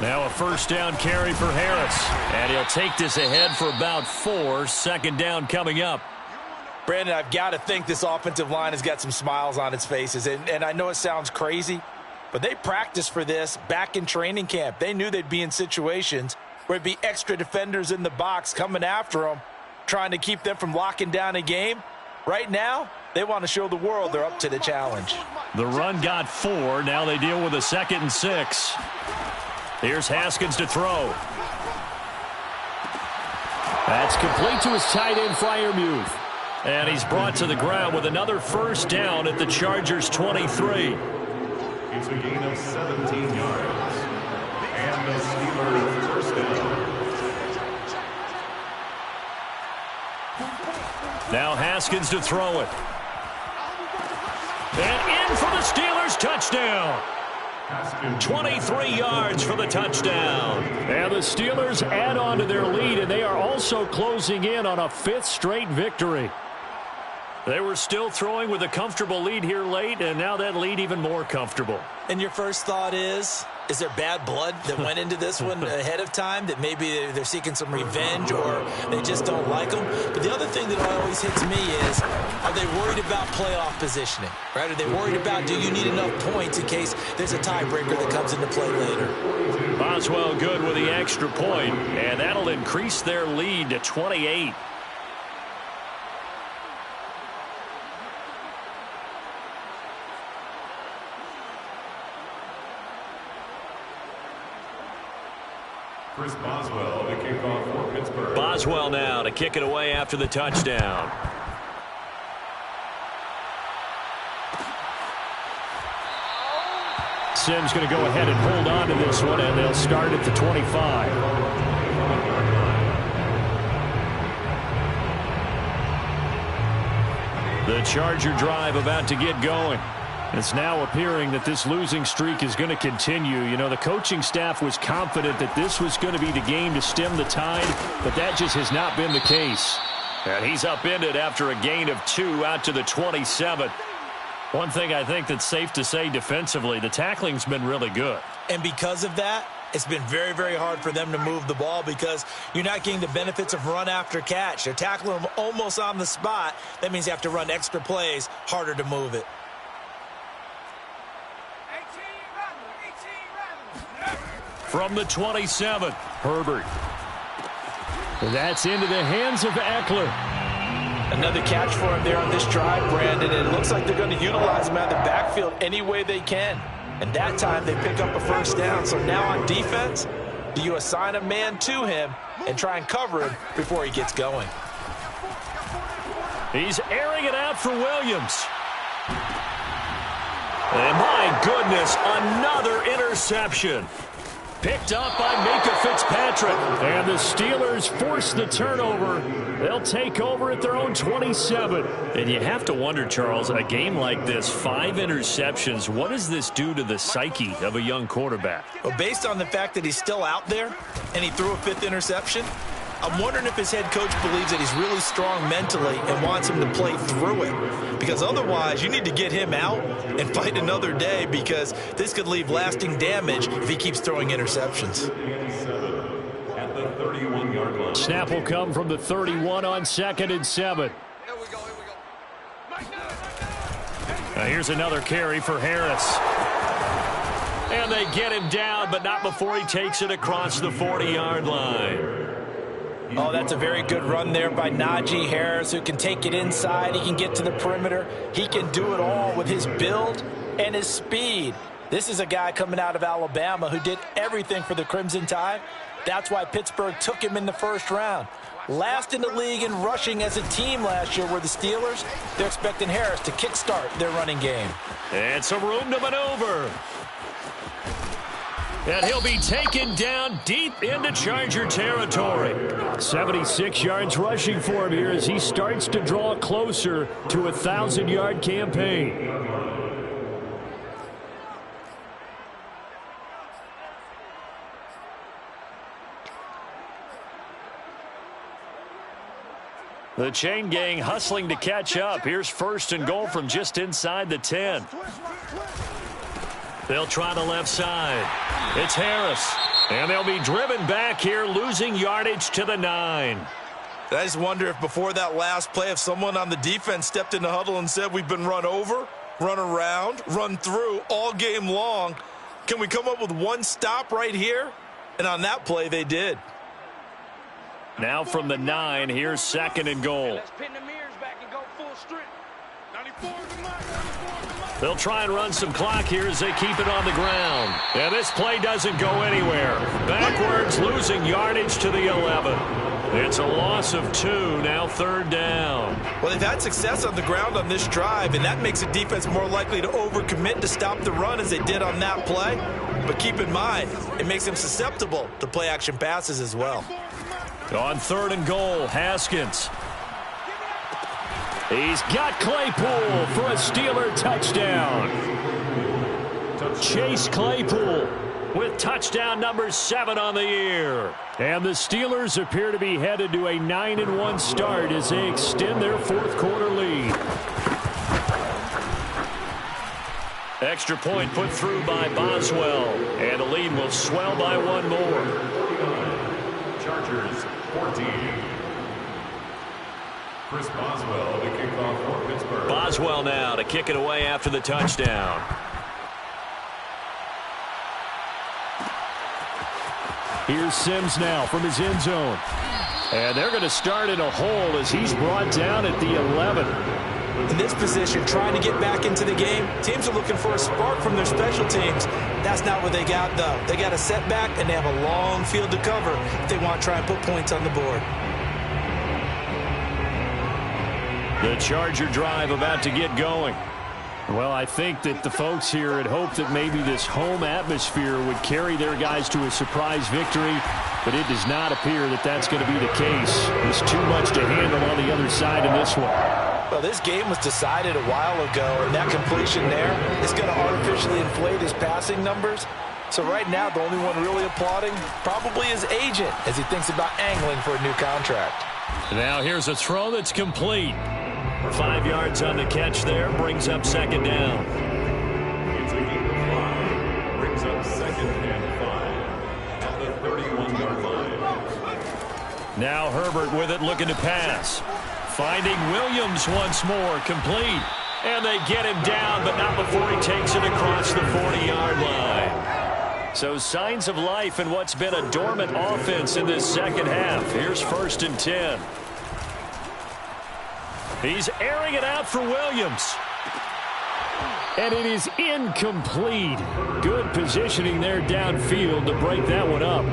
Now a 1st down carry for Harris. And he'll take this ahead for about 4. 2nd down coming up. Brandon, I've got to think this offensive line has got some smiles on its faces. And I know it sounds crazy, but they practiced for this back in training camp. They knew they'd be in situations where it'd be extra defenders in the box coming after them, trying to keep them from locking down a game. Right now, they want to show the world they're up to the challenge. The run got 4. Now they deal with a 2nd and 6. Here's Haskins to throw. That's complete to his tight end, Freiermuth. And he's brought to the ground with another 1st down at the Chargers' 23. It's a gain of 17 yards. And the Steelers' 1st down. Now Haskins to throw it. And in for the Steelers' touchdown. 23 yards for the touchdown. And the Steelers add on to their lead, and they are also closing in on a 5th straight victory. They were still throwing with a comfortable lead here late, and now that lead even more comfortable. And your first thought is there bad blood that went into this one ahead of time, that maybe they're seeking some revenge or they just don't like them? But the other thing that always hits me is, are they worried about playoff positioning? Right? Are they worried about, do you need enough points in case there's a tiebreaker that comes into play later? Boswell good with the extra point, and that'll increase their lead to 28. Chris Boswell, the kickoff for Pittsburgh. Boswell now to kick it away after the touchdown. Sims going to go ahead and hold on to this one, and they'll start at the 25. The Charger drive about to get going. It's now appearing that this losing streak is going to continue. You know, the coaching staff was confident that this was going to be the game to stem the tide, but that just has not been the case. And he's upended after a gain of 2 out to the 27. One thing I think that's safe to say defensively, the tackling's been really good. And because of that, it's been very, very hard for them to move the ball because you're not getting the benefits of run after catch. They're tackling them almost on the spot. That means you have to run extra plays, harder to move it. From the 27, Herbert. That's into the hands of Eckler. Another catch for him there on this drive, Brandon. And it looks like they're going to utilize him out of the backfield any way they can. And that time they pick up a first down. So now on defense, do you assign a man to him and try and cover him before he gets going? He's airing it out for Williams. And my goodness, another interception. Picked up by Minka Fitzpatrick. And the Steelers force the turnover. They'll take over at their own 27. And you have to wonder, Charles, a game like this, 5 interceptions, what does this do to the psyche of a young quarterback? Well, based on the fact that he's still out there and he threw a 5th interception, I'm wondering if his head coach believes that he's really strong mentally and wants him to play through it. Because otherwise, you need to get him out and fight another day because this could leave lasting damage if he keeps throwing interceptions. At the 31-yard line. Snap will come from the 31 on 2nd and 7. Here we go, here we go. Now here's another carry for Harris. And they get him down, but not before he takes it across the 40-yard line. Oh, that's a very good run there by Najee Harris, who can take it inside. He can get to the perimeter. He can do it all with his build and his speed. This is a guy coming out of Alabama who did everything for the Crimson Tide. That's why Pittsburgh took him in the first round. Last in the league in rushing as a team last year were the Steelers. They're expecting Harris to kickstart their running game. And some room to maneuver. And he'll be taken down deep into Charger territory. 76 yards rushing for him here as he starts to draw closer to a 1,000-yard campaign. The chain gang hustling to catch up. Here's 1st and goal from just inside the 10. They'll try the left side. It's Harris. And they'll be driven back here, losing yardage to the 9. I just wonder if before that last play, if someone on the defense stepped in the huddle and said, we've been run over, run around, run through all game long. Can we come up with one stop right here? And on that play, they did. Now from the 9, here's 2nd and goal. Let's pin the mirrors back and go full strength. 94 to Mike. They'll try and run some clock here as they keep it on the ground. And this play doesn't go anywhere. Backwards, losing yardage to the 11. It's a loss of 2, now 3rd down. Well, they've had success on the ground on this drive, and that makes a defense more likely to overcommit to stop the run as they did on that play. But keep in mind, it makes them susceptible to play-action passes as well. On 3rd and goal, Haskins. He's got Claypool for a Steeler touchdown. Chase Claypool with touchdown number 7 on the year. And the Steelers appear to be headed to a 9-1 start as they extend their 4th quarter lead. Extra point put through by Boswell. And the lead will swell by 1 more. Chargers 14. Chris Boswell to kick off for Pittsburgh. Boswell now to kick it away after the touchdown. Here's Sims now from his end zone. And they're going to start in a hole as he's brought down at the 11. In this position, trying to get back into the game, teams are looking for a spark from their special teams. That's not what they got, though. They got a setback, and they have a long field to cover if they want to try and put points on the board. The Charger drive about to get going. Well, I think that the folks here had hoped that maybe this home atmosphere would carry their guys to a surprise victory, but it does not appear that that's going to be the case. There's too much to handle on the other side in this one. Well, this game was decided a while ago, and that completion there is going to artificially inflate his passing numbers. So right now, the only one really applauding probably his agent as he thinks about angling for a new contract. Now here's a throw that's complete. 5 yards on the catch there, brings up second down. It's a gain of 5. Brings up second and 5 at the 31-yard line. Now Herbert with it, looking to pass. Finding Williams once more, complete. And they get him down, but not before he takes it across the 40-yard line. So signs of life in what's been a dormant offense in this second half. Here's 1st and 10. He's airing it out for Williams. And it is incomplete. Good positioning there downfield to break that one up.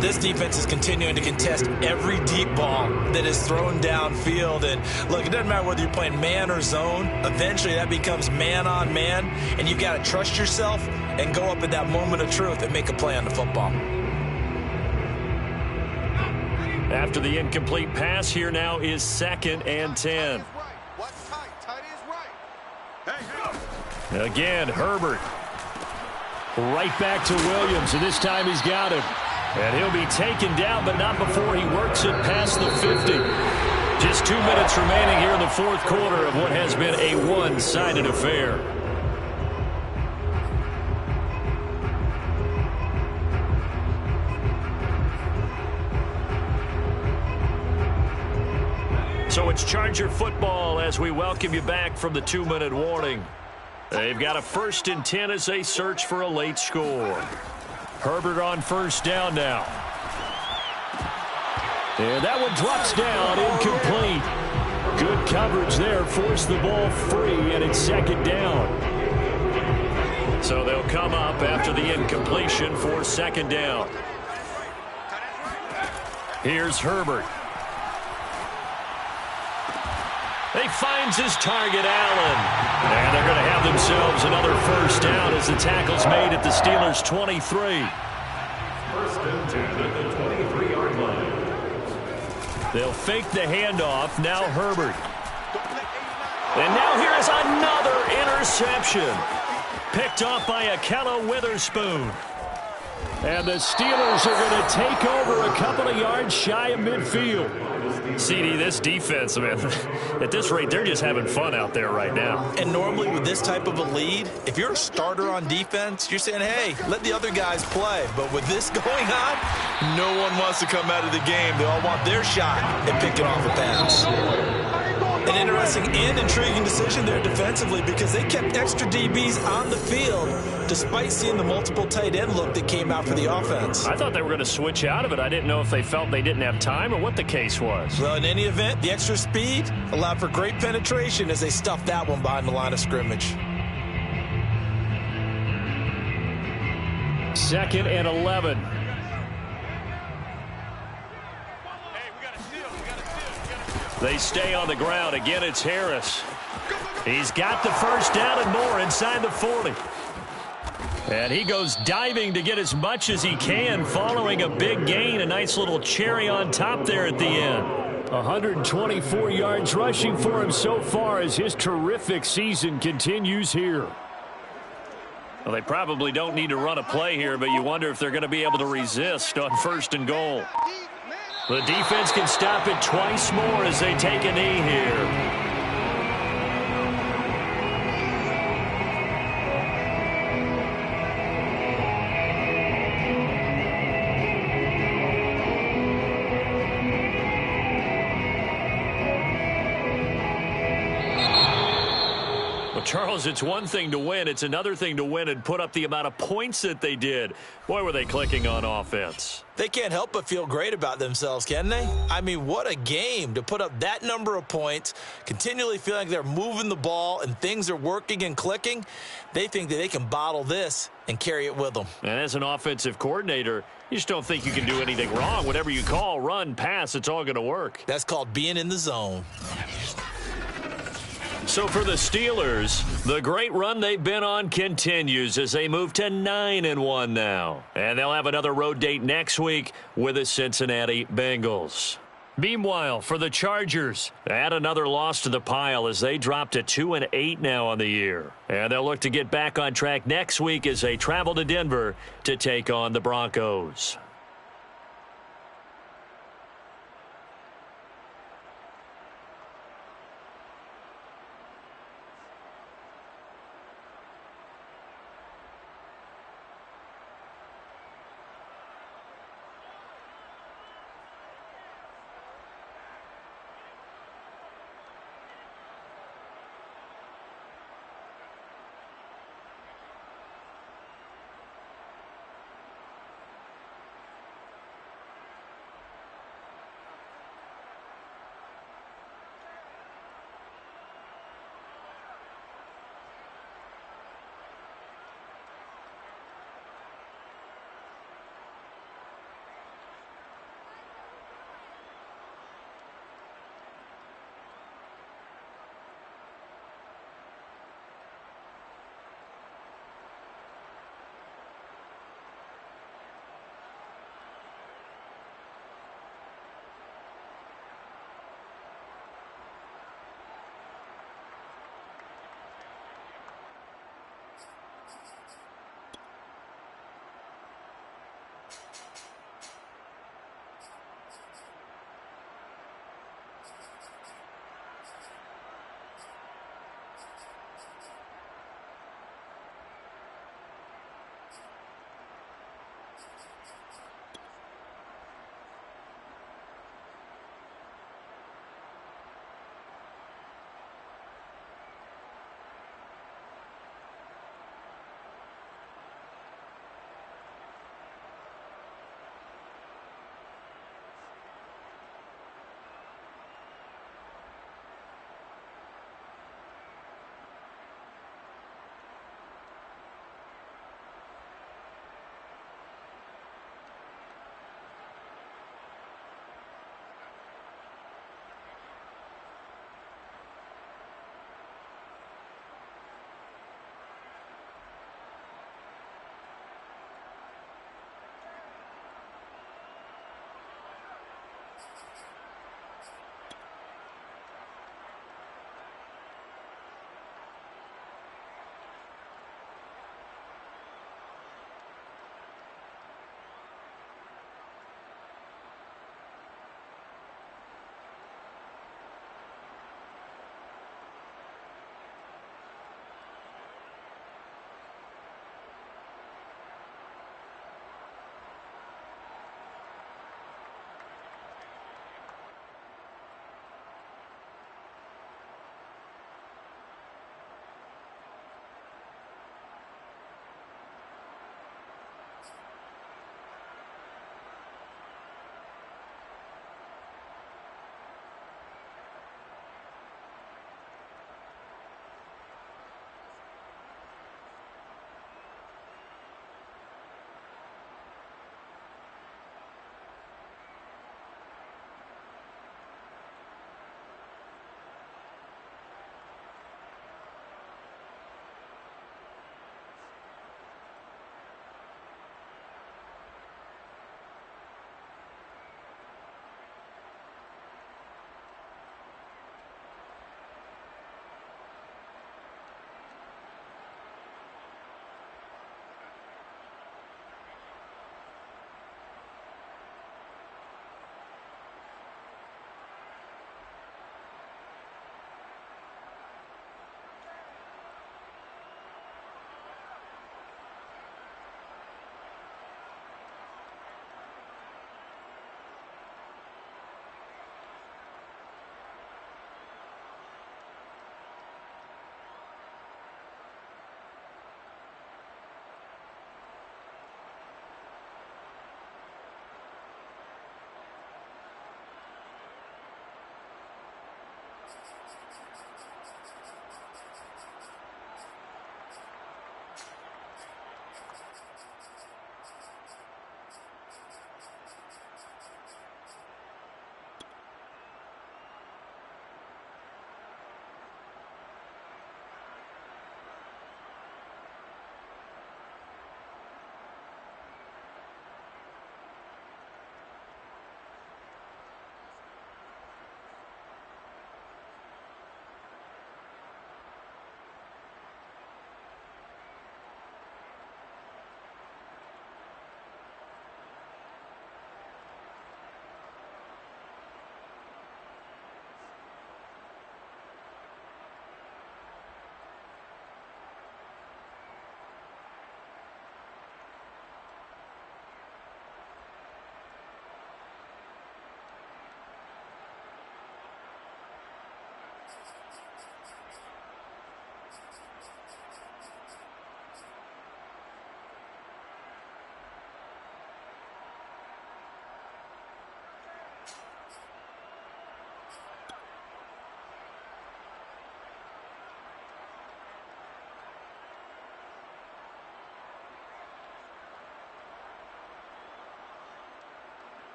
This defense is continuing to contest every deep ball that is thrown downfield. And look, it doesn't matter whether you're playing man or zone. Eventually that becomes man on man. And you've got to trust yourself and go up at that moment of truth and make a play on the football. After the incomplete pass, here now is 2nd and 10. Again, Herbert. Right back to Williams, and this time he's got him. And he'll be taken down, but not before he works it past the 50. Just 2 minutes remaining here in the 4th quarter of what has been a one-sided affair. So it's Charger football as we welcome you back from the 2-minute warning. They've got a 1st and 10 as they search for a late score. Herbert on 1st down now. And that one drops down, incomplete. Good coverage there, forced the ball free, and it's 2nd down. So they'll come up after the incompletion for 2nd down. Here's Herbert. He finds his target, Allen. And they're going to have themselves another 1st down as the tackle's made at the Steelers' 23. 1st and 10 at the 23-yard line. They'll fake the handoff. Now Herbert. And now here is another interception. Picked off by Akella Witherspoon. And the Steelers are going to take over a couple of yards shy of midfield. CD, this defense, man, at this rate, they're just having fun out there right now. And normally with this type of a lead, if you're a starter on defense, you're saying, hey, let the other guys play. But with this going on, no one wants to come out of the game. They all want their shot at picking off a pass. An interesting and intriguing decision there defensively because they kept extra DBs on the field despite seeing the multiple tight end look that came out for the offense. I thought they were going to switch out of it. I didn't know if they felt they didn't have time or what the case was. Well, in any event, the extra speed allowed for great penetration as they stuffed that one behind the line of scrimmage. 2nd and 11. They stay on the ground. Again, it's Harris. He's got the 1st down and more inside the 40. And he goes diving to get as much as he can following a big gain. A nice little cherry on top there at the end. 124 yards rushing for him so far as his terrific season continues here. Well, they probably don't need to run a play here, but you wonder if they're going to be able to resist on 1st and goal. The defense can stop it twice more as they take a knee here. Well, Charles, it's one thing to win. It's another thing to win and put up the amount of points that they did. Boy, were they clicking on offense. They can't help but feel great about themselves, can they? I mean, what a game to put up that number of points, continually feeling like they're moving the ball and things are working and clicking. They think that they can bottle this and carry it with them. And as an offensive coordinator, you just don't think you can do anything wrong. Whatever you call, run, pass, it's all going to work. That's called being in the zone. So for the Steelers, the great run they've been on continues as they move to 9-1 now. And they'll have another road date next week with the Cincinnati Bengals. Meanwhile, for the Chargers, add another loss to the pile as they drop to 2-8 now on the year. And they'll look to get back on track next week as they travel to Denver to take on the Broncos.